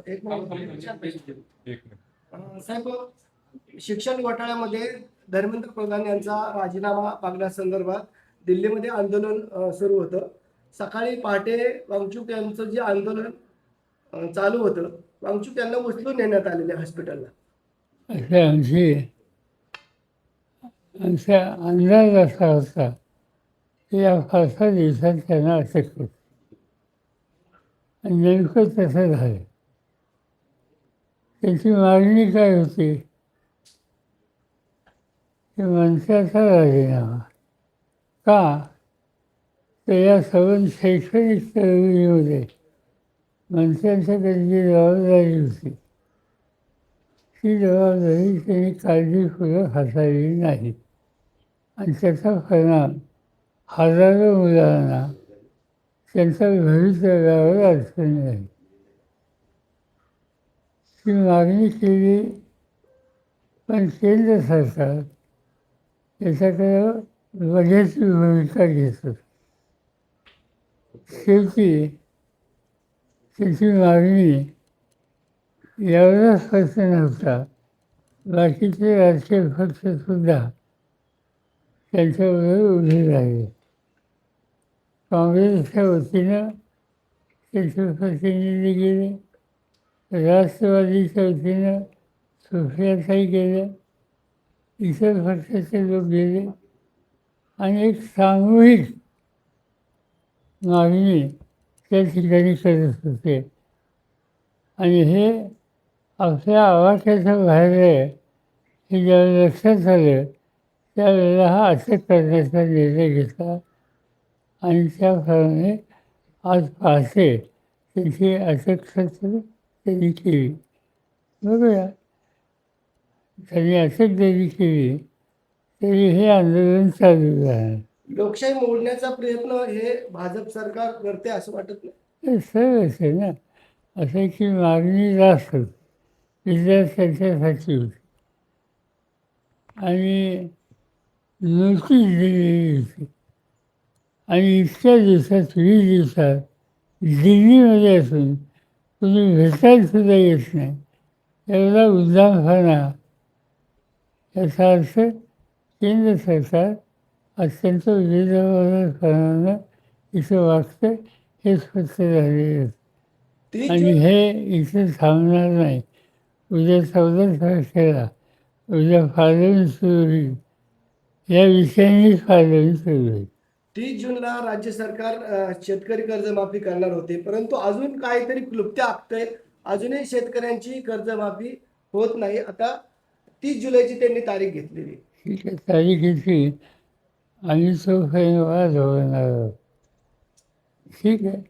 एक मिनिट. एक मिनिट. साहेब, शिक्षण घोटाळ्यामध्ये धर्मेंद्र प्रधान यांचा राजीनामा मागण्यासंदर्भात दिल्लीमध्ये आंदोलन सुरू होतं. सकाळी पहाटे वांगचूक यांचं जे आंदोलन चालू होतं, वांगचूक यांना उचलून नेण्यात आलेले हॉस्पिटलला. असे आमचा अंदाज असा होता की या 5-6 दिवसात त्यांना अटक होती आणि नेमकं तसं झालं. त्याची मागणी काय होती की मनसेचा राजीनामा. का तर या सर्व शैक्षणिक चळवळीमध्ये मनसेच्याकडे जी जबाबदारी होती ती जबाबदारी त्यांनी काळजीपूर्वक हाताळली नाही आणि त्याचा परिणाम हजारो मुलांना त्यांच्या भवितव्यावर अडचणी आली. ती मागणी केली, पण केंद्र सरकार त्याच्याकडे वगैरेची भूमिका घेत होतं. शेवटी त्याची मागणी एवढाच फक्त नव्हता, बाकीचे राजकीय पक्षसुद्धा त्यांच्याबरोबर उभे राहिले. काँग्रेसच्या वतीनं त्याचे प्रतिनिधी गेले, राष्ट्रवादीच्या वतीनं सुप्रियाताई गेल्या, इतर पक्षाचे लोक गेले आणि एक सामूहिक मागणी त्या ठिकाणी करत होते. आणि हे आपल्या आवाक्याच्या बाहेर आहे हे ज्यावेळेला लक्षात आलं त्यावेळेला हा अटक करण्याचा निर्णय घेतला आणि त्याप्रमाणे आज पहाटे त्याची अटक त्यांनी केली. बघूया, त्यांनी अटक जरी केली तरी हे आंदोलन चालू राहणार. लोकशाही मोडण्याचा प्रयत्न हे भाजप सरकार करते असं वाटत नाही? हे सर्वच आहे ना. असं की मागणी जास्त होती, विद्यार्थ्यांच्यासाठी होती आणि नोटीस दिलेली होती आणि इतक्या दिवसात 20 दिवसात दिल्लीमध्ये असून कुणी भेटायला सुद्धा येत नाही. एवढा उद्दामपणा, याचा अर्थ केंद्र सरकार अत्यंत बेजबाबदारपणानं इथं वागतं हे स्पष्ट झालेलं होतं. आणि हे इथे थांबणार नाही. उद्या 14 तारखेला उद्या फाळणी सुरू होईल, या विषयाने फाळणी सुरू होईल. 30 जूनला राज्य सरकार शेतकरी कर्जमाफी करणार होते, परंतु अजून काहीतरी क्लुप्त्या आखतंय. अजूनही शेतकऱ्यांची कर्जमाफी होत नाही. आता 30 जुलैची त्यांनी तारीख घेतलेली. ठीक आहे, तारीख घेतली आणि तो वाद होणार आहोत. ठीक आहे,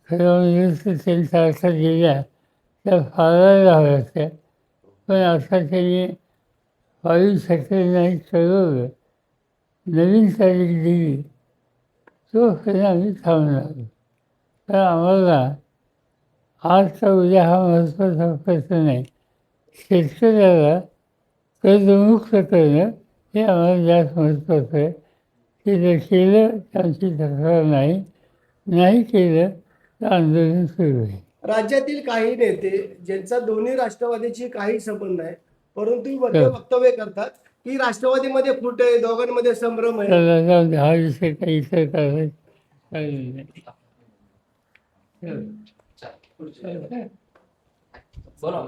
खरं म्हणजे त्यांच्या अर्थात गेल्या त्या फाळायला हव्या त्या, पण आता त्यांनी 22 नाही ठरवलं, नवीन तारीख दिली, तो आम्ही थांबणार. तर आम्हाला आज का उद्या हा महत्त्वाचा प्रश्न नाही. शेतकऱ्याला कर्जमुक्त करणं हे आम्हाला जास्त महत्त्वाचं आहे. ते जर केलं तर आमची तक्रार नाही, नाही केलं तर आंदोलन सुरू होईल. राज्यातील काही नेते ज्यांचा दोन्ही राष्ट्रवादीची काही संबंध नाही, परंतु वक्तव्य करतात की राष्ट्रवादीमध्ये फूट आहे, दोघांमध्ये संभ्रम आहे. त्याला जाऊन हा विषय काही इतर काही नाही. बोला.